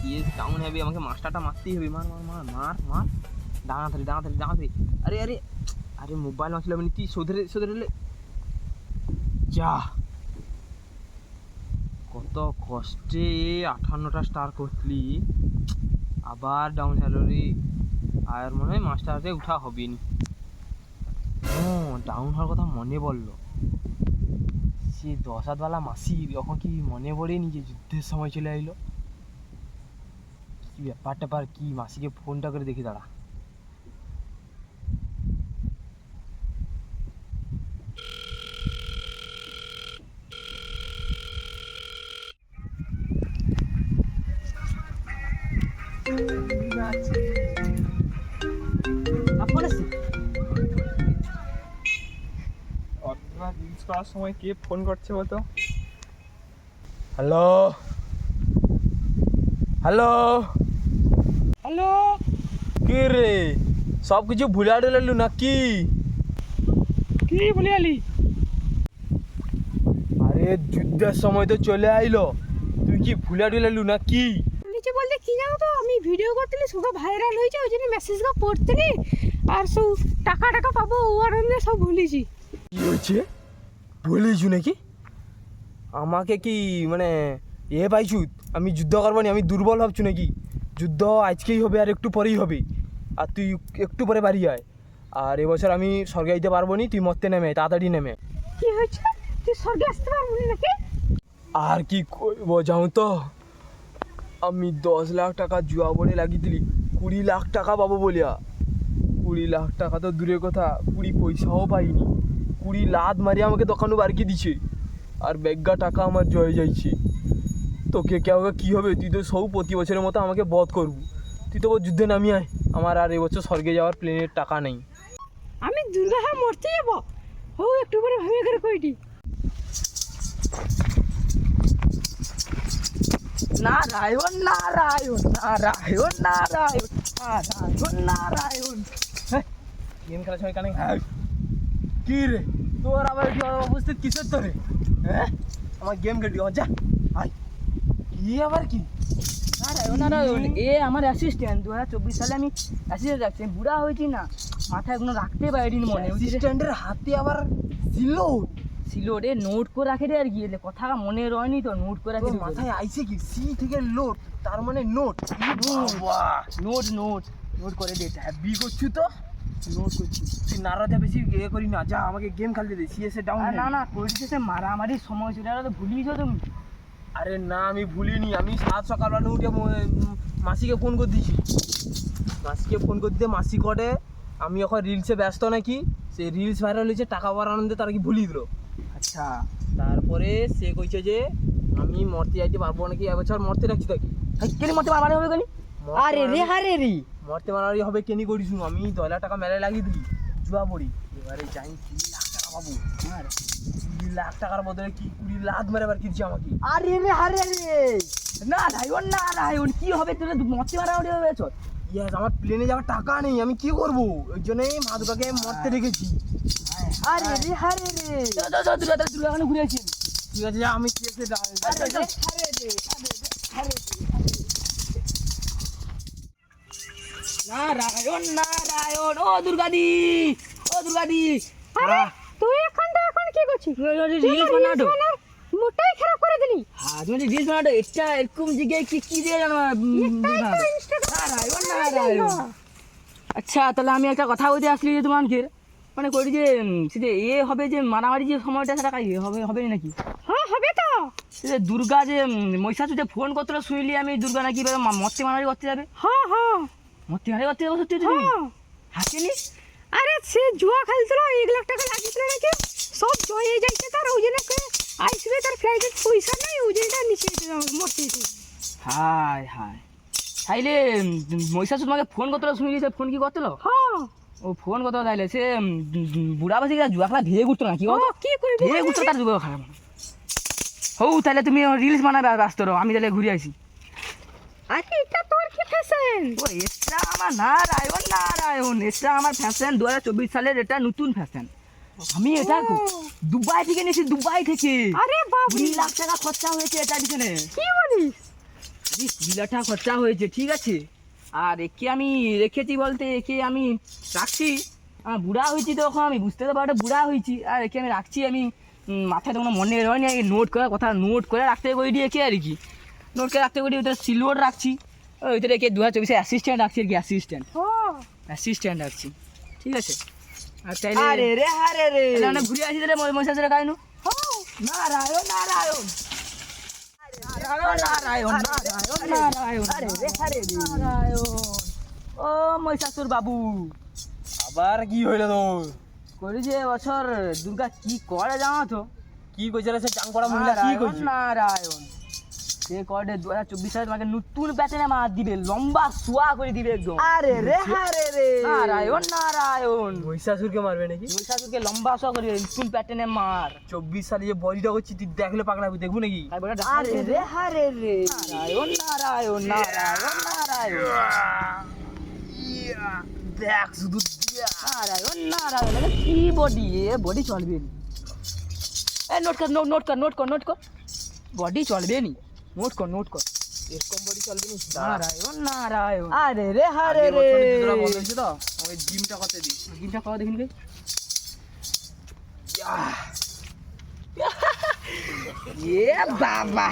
CS down হবে, আমাকে মাস্টারটা মারতেই হবে। মার মার মার মার মার, ডাঙাতারি ডাঙাতারি ডাঙাতারি। আরে আরে আরে মোবাইল মারছিল মানে তুই সোধরে সোধরে যা। কত কষ্টে 58টা স্টার করতলি, আবার ডাউন হলো রে। আর মনে হয় মাস্টারে উঠা হবে নি। ডাউন হওয়ার কথা মনে পড়লো, সে 10 হাতওয়ালা মাসি যখন কি মনে পড়েনি যে যুদ্ধের সময় চলে আইলো। কি ব্যাপারটা পার কি, মাসিকে ফোনটা করে দেখি দাঁড়া। রিলস করার সময় কে ফোন করছে বলতো? হ্যালো হ্যালো হ্যালো, কে রে? সব কিছু ভুলা ডেলালু নাকি? কি ভুলে আলি? আরে যুদ্ধের সময় তো চলে আইলো, তুই কি ভুলা ডেলালু নাকি? নিচে বলতে কি জানো তো, আমি ভিডিও করতেলি সব ভাইরাল হয়েছে, ওই জন্য মেসেজটা পড়তেলি আর সব টাকা টাকা পাবো ও আনন্দে সব ভুলেছি। কি হয়েছে বলিছু নাকি? আমাকে কি মানে পাইছু আমি যুদ্ধ করবো নি? আমি দুর্বল ভাবছু নাকি? যুদ্ধ আজকেই হবে আর একটু পরেই হবে, আর তুই একটু পরে বাড়ি আয়। আর এবছর আমি স্বর্গে যেতে পারবো নি, তুই মরতে নেমে তাড়াতাড়ি নেমে। কি হয়েছে, তুই স্বর্গে আসতে পারবি নাকি? আর কি করবো যাও তো, আমি 10 লাখ টাকা জুয়া বলে লাগিয়ে দিলি, 20 লাখ টাকা পাবো বলিয়া। 20 লাখ টাকা তো দূরের কথা, 20 পয়সাও পাইনি। 20 লাখ মারি আমাকে দোকানও বারকি দিছে, আর ব্যাগা টাকা আমার জয়ে যাইছে। তোকে কেউ কী হবে, তুই তো সব প্রতি বছরের মতো আমাকে বধ করবো। তুই তো যুদ্ধে নামিয়ে আয়, আমার আর এবছর স্বর্গে যাওয়ার প্লেনের টাকা নেই। আমি দুর্গা হয়ে মরতে যাবো, ও একটু করে ভেবে করে কইটি। নারায়ণ নারায়ণ নারায়ণ নারায়ণ নারায়ণ নারায়ণ। গেম খেলার সময় কানে কি রে তোর আবার এটি অবস্থিত কিসের তোরে? হ্যাঁ আমার গেম খেলবি যা আয়। কি আবার কি? নারায়ণ নারায়ণ, এ আমার অ্যাসিস্ট্যান্ট। 2024 সালে আমি অ্যাসিস্ট্যান্ট রাখছি, বুড়া হয়েছি না, মাথায় এখনো রাখতে পারিনি মনে। অ্যাসিস্ট্যান্টের হাতে আবার ছিল ছিল রে, নোট করে রাখে রে। আর গিয়ে কথা মনে রয়নি তো, নোট করে রাখে। মাথায় আইছে কি সি থেকে লোড, তার মানে নোট। নোট নোট নোট করে দে। হ্যাপি করছু তো, নোট করছি। তুই নারাজা বেশি ইয়ে করি না, যা আমাকে গেম খেলতে দে। CSA down. না না, করতেছে মারামারির সময় ছিল, তো ভুলিয়েছো তুমি। আরে না আমি ভুলিনি, আমি সকালবেলা উঠে মাসিকে ফোন করে দিয়েছি। মাসিকে ফোন করে দিয়ে মাসি করে আমি এখন রিলসে ব্যস্ত নাকি, সে রিলস ভাইরাল হয়েছে টাকা পাওয়ার আনন্দে তারা কি ভুলিয়ে দিল। আচ্ছা, তারপরে সে কইছে যে আমি মরতে যাইতে পারবো নাকি, এবছর মরতে রাখছি তাকে। কেন মরতে মারামারি হবে কেন? আরে রে হারে রে, মরতে মারামারি হবে কেনি করিস? আমি 10 লাখ টাকা মেলায় লাগিয়ে দিলি, জুয়া পড়ি। এবারে যাই 3 লাখ টাকা পাবো। আর 3 লাখ টাকার বদলে কি 20 লাখ মেরে বার কিনছি আমাকে। আরে রে হারে রে, নারায়ণ নারায়ণ, কি হবে তোর? মরতে মারামারি হবে চল। ইয়াস, আমার প্লেনে যাওয়ার টাকা নেই, আমি কি করবো? ওই জন্যই মা দুটাকে মরতে রেখেছি। আরে রে হারে রে, দুর্গা ঘুরে আসি। ঠিক আছে যা, আমি কি আছে নারায়ণ নারায়ণ। ও দুর্গাদি, ও দুর্গাদি। আরে তুই এখানটা এখন কি করছিস? রিলস বানাতো, মোটাই খারাপ করে দিলি। হ্যাঁ তুমি রিলস বানাতো। এটা এরকম জিজ্ঞাসা কি কি দিয়ে জানো? নারায়ণ নারায়ণ। আচ্ছা তাহলে আমি একটা কথা বলতে আসলি যে তোমাকে, মানে করি যে সে যে হবে যে মারামারি যে সময়টা, সেটা হবে হবে নাকি? হ্যাঁ হবে তো। সে যে দুর্গা যে মহিষাসুর যে ফোন করতে শুনলি আমি, দুর্গা নাকি মরতে মারামারি করতে যাবে। হ্যাঁ হ্যাঁ, মরতে মারামারি করতে যাবো সত্যি তুমি? হাসিনি? আরে সে জুয়া খেলছিল, 1 লাখ টাকা লাগিয়েছিল নাকি, সব জয়ে যাইছে তার, ওই জন্য আইসবে তার ফ্লাইটের পয়সা নাই, ওই জন্য নিচে মরতে। হায় হায়, তাইলে মহিষাসুর তোমাকে ফোন করতে শুনলি, সে ফোন কি করতে? হ্যাঁ ও ফোন করতে তাইলে সে বুড়া বাসি জুয়া খেলা ধীরে ঘুরতো না কি বলতো? কি করবি? ধীরে ঘুরতো তার জুয়া খেলা। হৌ তাহলে তুমি রিলস বানাবে ব্যস্ত রো, আমি তাহলে ঘুরে আসি। আরে এটা তোর কি ফ্যাশন? ও এটা আমার নারায়ণ নারায়ণ, এটা আমার ফ্যাশন 2024 সালের, এটা নতুন ফ্যাশন। আমি এটা দুবাই থেকে নিয়েছি, দুবাই থেকে। আরে বাবা, 20 লাখ টাকা খরচা হয়েছে এটার পিছনে। কি বলিস? বিলাটা খরচা হয়েছে, ঠিক আছে। আর একে আমি রেখেছি বলতে একে আমি রাখছি, আমার বুড়া হয়েছি তো এখন, আমি বুঝতে তো পারো বুড়া হয়েছি, আর একে আমি রাখছি। আমি মাথায় তো কোনো মনে হয় না, নোট করার কথা, নোট করে রাখতে করে দিয়ে একে আর কি, নোট করে রাখতে করে ওইটা সিলভার রাখছি। ওইটা রেখে 2024 অ্যাসিস্ট্যান্ট রাখছি আর কি, অ্যাসিস্ট্যান্ট রাখছি, ঠিক আছে। আর চাইলে আরে রে আরে রে মানে ঘুরে আসি তাহলে মহিষাসুরের গায়ে নারায়ণ নারায়ণ নারায়ণ নারায়ণ নারায়ণ আরে রে আরে রে নারায়ণ। ও মহিষাসুর বাবু, আবার কি হইলো তোর? করি যে বছর দুর্গা কি করে জানো তো? কি কইছে রে সে জাং করা মহিলা? কি নারায়ণ কইছে? নারায়ণ সে করে 2024 সালে তোমাকে নতুন প্যাটার্নে মার দিবে, লম্বা সোয়া করে দিবে একদম। আরে রে আরে রে নারায়ণ নারায়ণ মহিষাসুরকে মারবে নাকি? মহিষাসুরকে লম্বা সোয়া করে দিবে, নতুন প্যাটার্নে মার। 24 সালে যে বডিটা করছি তুই দেখলে পাগলা হবি, দেখবো নাকি? তাই বলে আরে রে আরে রে নারায়ণ নারায়ণ নারায়ণ নারায়ণ দেখ শুধু নারায়ণ নারায়ণ। আরে কি বডি, এ বডি চলবে নি। এ নোট কর, নোট কর, নোট কর, নোট কর, বডি চলবে নি, নোট কর, নোট কর। এরকম বডি চলবে না। নারায়ণ নারায়ণ। আরে রে আরে রে জুতোটা বন্ধ হয়েছে তো, আমি জিমটা করতে দিই। জিমটা করো দেখিনি ভাই। এ বাবা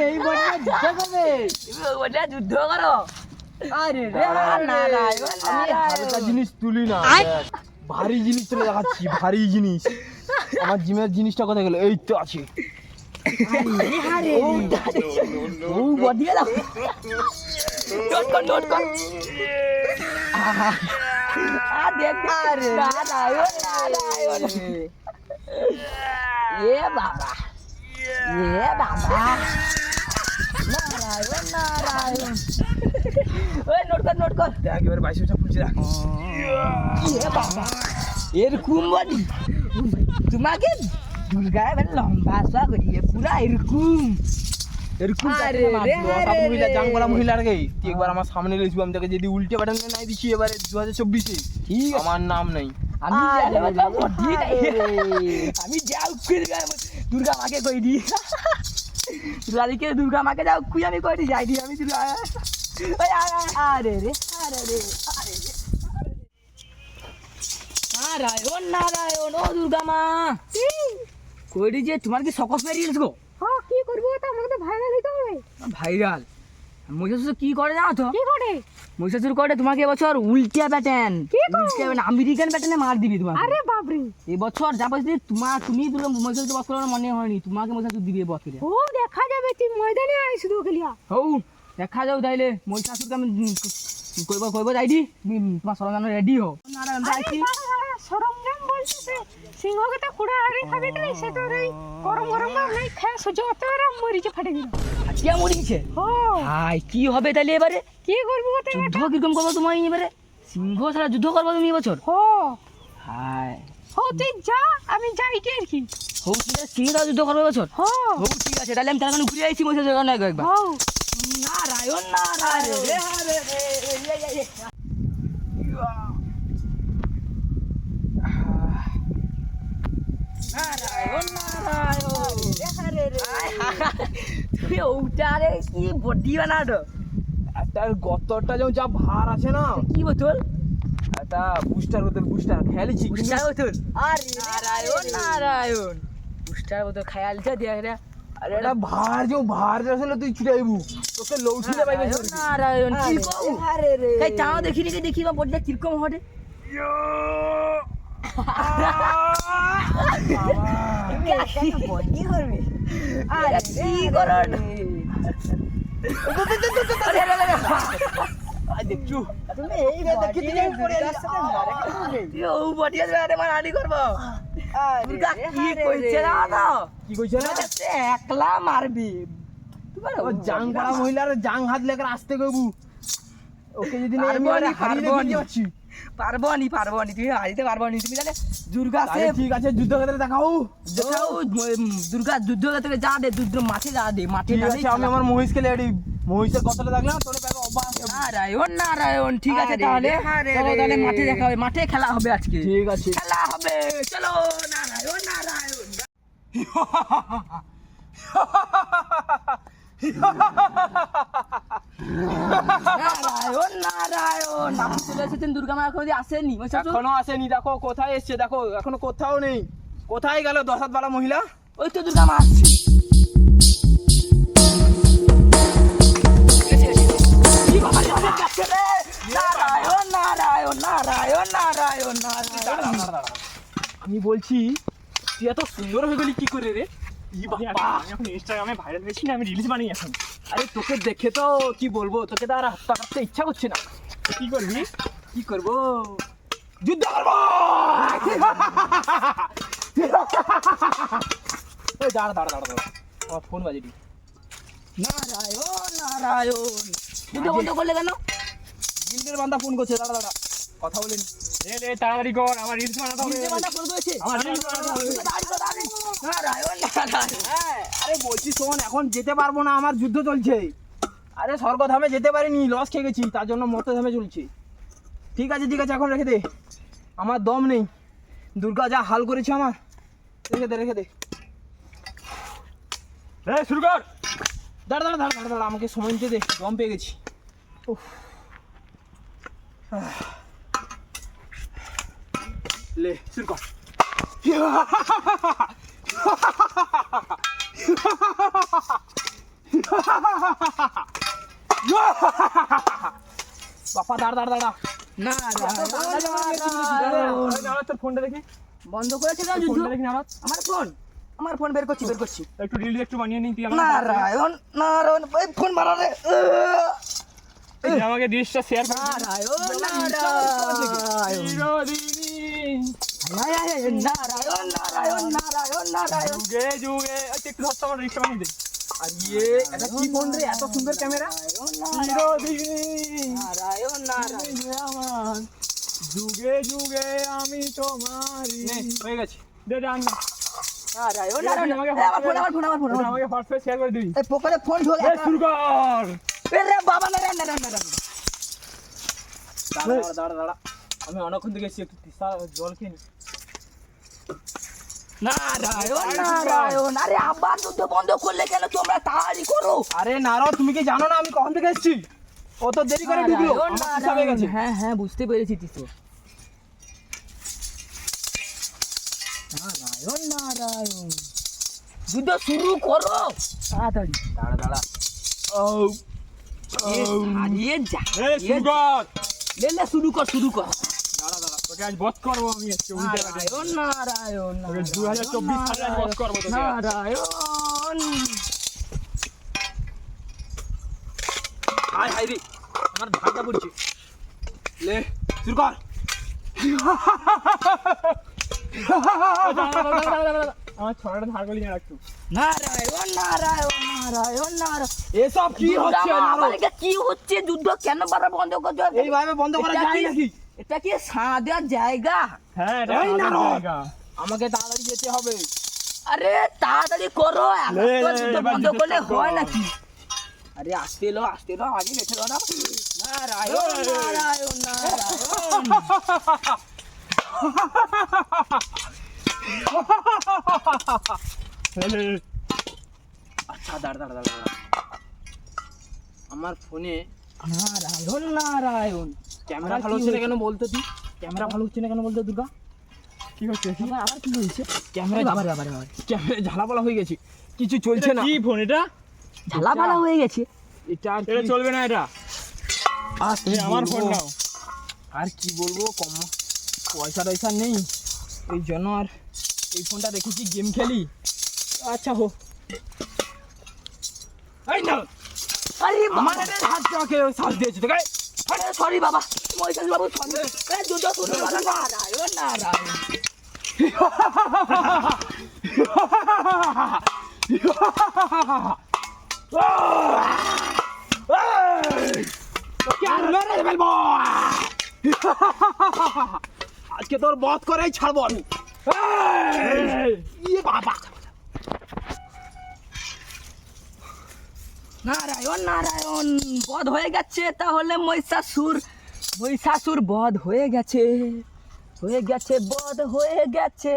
এই বড়টা যুদ্ধ করবে ওটা যুদ্ধ করো। আরে রে নারায়ণ আমি হালকা জিনিস তুলি না, ভারী জিনিস তুলে দেখাচ্ছি, ভারী জিনিস। আমার জিমের জিনিসটা কোথায় গেল? এই তো আছে। ও বডি গেল, নোট কর, নোট কর। দেখ নারায়ণ নারায়ণ। এ বাবা, এ বাবা, নারায়ণ নারায়ণ। ওই নোট কর, নোট কর। দেখ এবার 22টা ফুলছে দেখ। এ বাবা, এরকম বডি তোমাকে দুর্গায় মানে লম্বা সোয়া করিয়ে পুরা এরকম এরকম আরে রে, সব আরে মহিলা রে। জাং করা মহিলার গে তুই একবার আমার সামনে লেসবি, আমি তোকে যদি উল্টে পাঠান নাই দিচ্ছি এবারে 2024-এ। ঠিক আছে। আমার নাম নাই। আমি আরে জানি না, রে, বডি নাই। আমি যাও কই দুর্গা মাকে কই দি, দুর্গাদিকে দুর্গা মাকে যাও কুই আমি কই দি, যাই দি আমি দুর্গা। ওই আরে রে আরে রে নারায়ণ নারায়ণ। ও দুর্গা মা কই দি যে তোমার কি সকস বেরিয়েছ গো? হ্যাঁ কি করব তো আমাকে তো ভাইরাল হইতে হবে ভাইরাল মহিষাসুর কি করে জানো তো? কি করে মহিষাসুর করে তোমাকে এবছর উল্টা প্যাটার্ন, কি করে? উল্টা প্যাটার্ন আমেরিকান প্যাটার্নে মার দিবি তোমাকে। আরে বাপরে এবছর যা বলছি তুমি দুর্গা মহিষাসুর বস করার মনে হয়নি, তোমাকে মহিষাসুর দিবে বছরে। ও দেখা যাবে তুই ময়দানে আয় শুধু খেলিয়া হৌ দেখা যাও তাইলে মহিষাসুরকে আমি কইব কইব যাই দি, তুমি তোমার সরঞ্জাম রেডি হও। নারায়ণ যাইছি। সরঞ্জাম বলছে সিংহকে তো কুড়া হারি খাবি দিলে সে তো এই গরম গরম নাই খায় সহ্য করতে পারে মরিচে ফাটে দিল আজকে মরিছে। ও হাই কি হবে তাইলে এবারে? কি করবো তো যুদ্ধ কিরকম করবো তোমার এবারে? সিংহ ছাড়া যুদ্ধ করবো তুমি এবছর? ও হাই ও তুই যা আমি যাই কি আর কি হৌ ঠিক আছে, সিংহ ছাড়া যুদ্ধ করবো এবছর? ও হৌ ঠিক আছে, তাহলে আমি তার ঘুরে আইছি মহিষাসুর না একবার। ও নারায়ণ নারায়ণ নারায়ণ নারায়ণ। তুমি ওটারে কি বডি বানাতো? একটা গতরটা যেমন যা ভার আছে না, কি বোতল? একটা বুস্টার বোতল, বুস্টার খেয়ালিছি। পুষ্টার বোতল? আরে নারায়ণ নারায়ণ। পুষ্টার বোতল খেয়ালটা দিয়ে রে। আরে এটা ভার যেমন ভার আসলে তুই ছুটাইবু, তোকে লৌঠিতে পাইবে। নারায়ণ নারায়ণ কি কও? আরে রে তাই চাও দেখিনি কি দেখি বা বডটা কিরকম হটে। বডি করবে আরে কি করন? দেখছু তুমি এই দেখি দিলে পড়ে আসছে না ও বডি আছে আরে মারানি করব। দুর্গা কি কইছে না তো? কি কইছে না? সে একলা মারবি। ও জাং করা মহিলার জাং হাত লেগে আসতে কইবু, ওকে যদি না আমি পারবো নি, হারিয়ে পারবো নি। দিয়ে যাচ্ছি। পারবো নি তুমি হারিতে পারবো নি। তুমি জানে দুর্গা সে আরে ঠিক আছে, যুদ্ধক্ষেত্রে দেখাও। দেখাও দুর্গা যুদ্ধ থেকে যা দে, যুদ্ধ মাঠে যা দে, মাঠে ঠিক না আছে, আমি আমার মহিষকে লেডি মহিষের কথাটা দেখলাম তোর ব্যাগে অবাক। নারায়ণ নারায়ণ, ঠিক আছে আরে তাহলে রে, আরে চলো রে। তাহলে মাঠে দেখা হবে, মাঠে খেলা হবে আজকে, ঠিক আছে। খেলা হবে, চলো নারায়ণ নারায়ণ নারায়ণ নারায়ণ। আপনি চলে এসেছেন, দুর্গা মা এখনো আসেনি? এখনো আসেনি, দেখো কোথায় এসছে, দেখো এখনো কোথাও নেই। কোথায় গেল 10 হাত বালা মহিলা? ওই তো দুর্গা মা আসছে। কি বাবা রে, অনেক যাচ্ছে রে। নারায়ণ নারায়ণ নারায়ণ নারায়ণ নারায়ণ। আমি বলছি তুই এত সুন্দর হয়ে গেলি কি করে রে? আমি এখন ইনস্টাগ্রামে ভাইরাল হয়েছি না, আমি রিলস বানিয়ে এখন। আরে তোকে দেখে তো কি বলবো, তোকে তো আর হাতটা কাটতে ইচ্ছা করছে না। কি করবি? কি করবো? যুদ্ধ করবো। এই দাঁড়া দাঁড়া দাঁড়া দাঁড়া, আমার ফোন বাজে দি। নারায়ণ নারায়ণ। যুদ্ধ বন্ধ করলে কেন? গিল্ডের বান্দা ফোন করছে, দাঁড়া দাঁড়া কথা বলেন। লে তাড়াতাড়ি কর, আমার রিলস বানাতে হবে। যুদ্ধ বান্ধা ফোন করেছে। আমার রিলস বানাতে হবে। নারায়ণ নারায়ণ। হ্যাঁ, আরে বলছি শোন, এখন যেতে পারবো না, আমার যুদ্ধ চলছে। আরে স্বর্গধামে যেতে পারিনি, লস খেয়ে গেছি, তার জন্য মর্তধামে চলছে। ঠিক আছে ঠিক আছে, এখন রেখে দে, আমার দম নেই। দুর্গা যা হাল করেছে আমার, রেখে দে রেখে দে। শুরু কর। দাঁড়া দাঁড়া দাঁড়া দাঁড়া দাঁড়া, আমাকে সময় নিতে দে, দম পেয়ে গেছি। উফ। লে শুরু কর। বাপা দাঁড়া দাঁড়া দাঁড়া। নারায়ণ, তোর ফোনটা দেখি, বন্ধ করেছে না যুদ্ধ? ফোনটা দেখি নারায়ণ। আমার ফোন বের করছি বের করছি। একটু রিলস একটু বানিয়ে নিই তুই আমার। নারায়ণ নারায়ণ, ওই ফোন মারারে। আমাকে রিলসটা শেয়ার কর। নারায়ণ নারায়ণ নারায়ণ নারায়ণ নারায়ণ নারায়ণ নারায়ণ। যুগে যুগে একটু ধরতে, আমার রিলসটা বানিয়ে দে। আর ইয়ে এটা কি ফোন রে, এত সুন্দর ক্যামেরা? নারায়ণ নারায়ণ। আমার যুগে যুগে আমি তোমারই। নে, হয়ে গেছে। দে ডান। নারায়ণ নারায়ণ। আমার ফোন আমাকে হোয়াটসঅ্যাপে শেয়ার করে দিবি। এই পকেটে ফোন ঢোল। শুরু কর। রে বাবা নারায়ণ নারায়ণ নারায়ণ। দাঁড়া দাঁড়া দাঁড়া দাঁড়া, আমি অনেকক্ষণ থেকে এসেছি, একটু তিস্তা জল খেয়ে নি। নারায়ণ নারায়ণ। আরে আবার যুদ্ধ বন্ধ করলে কেন? তোমরা তাড়াতাড়ি করো। আরে নারো, তুমি কি জানো না আমি কখন থেকে এসেছি? অত দেরি করে ঢুকলো, নারায়ণ আমার তিস্তা হয়ে গেছে। হ্যাঁ হ্যাঁ বুঝতে পেরেছি তো। নারায়ণ নারায়ণ। যুদ্ধ শুরু করো তাড়াতাড়ি। দাঁড়া দাঁড়া। ও হারিয়ে যা। শুরু কর। লে শুরু কর শুরু কর। দাঁড়া দাঁড়া, তোকে আজ বধ করবো আমি আজকে উল্টে কাটে। নারায়ণ নারায়ণ তোকে 2024 সালে আজ বধ করবো তোকে। নারায়ণ। হাই হাই রে, আমার ভাগটা পড়ছে। লে শুরু কর। আমার ছড়াটা ধার করলি না রাখতো। নারায়ণ নারায়ণ নারায়ণ নারায়ণ। এসব কি হচ্ছে? আমার এটা কি হচ্ছে? যুদ্ধ কেন বারবার বন্ধ করতে হবে? এইভাবে বন্ধ করা এটা যায় কি- নাকি? এটা কি সাঁদের জায়গা? হ্যাঁ, এটা এই আমাদের নারদ। জায়গা। আমাকে তাড়াতাড়ি যেতে হবে। আরে তাড়াতাড়ি করো, এখন লে, তো লে, যুদ্ধ এবার বন্ধ যুদ্ধ করলে start হয় কর। নাকি? আরে আসতে এলো আগে গেছে না। নারায়ণ নারায়ণ নারায়ণ। আচ্ছা দাঁড়া দাঁড়া দাঁড়া দাঁড়া। আমার ফোনে নারায়ণ নারায়ণ। ক্যামেরা আবার ভালো কি হচ্ছে না হয়েছে? কেন বলতো তুই? ক্যামেরা ভালো হচ্ছে না কেন বলতো দুর্গা? কি হচ্ছে? আবার কি হয়েছে? ক্যামেরা বাবারে বাবারে বাবারে। ক্যামেরা ঝালাপালা হয়ে গেছে, কিছু চলছে না। কি ফোন এটা? ঝালাপালা হয়ে গেছে। এটা আর এটা কি- চলবে না এটা। আর কি তুমি আমার বলবো? ফোন নাও। আর কি বলবো, কম পয়সা টয়সা নেই, এই জন্য আর এই ফোনটা রেখেছি, গেম খেলি। আচ্ছা হো। এই না, আরে আমার বাবা, হাতটাকে সাজ দিয়েছে তোকে। আরে সরি বাবা, মহিষাস বাবু সরি। এই যুদ্ধ শুরু করো। নারায়ণ নারায়ণ। তোকে আর মেরে ফেলবো। আজকে তোর বধ করেই ছাড়বো আমি। ইয়ে বাবা, নারায়ণ নারায়ণ, বধ হয়ে গেছে তাহলে মহিষাসুর বধ হয়ে গেছে, বধ হয়ে গেছে।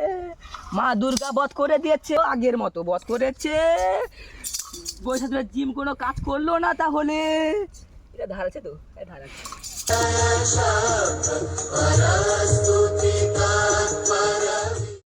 মা দুর্গা বধ করে দিয়েছে, আগের মতো বধ করেছে। মহিষাসুরের জিম কোনো কাজ করলো না তাহলে। এটা ধার আছে তো, ধার আছে।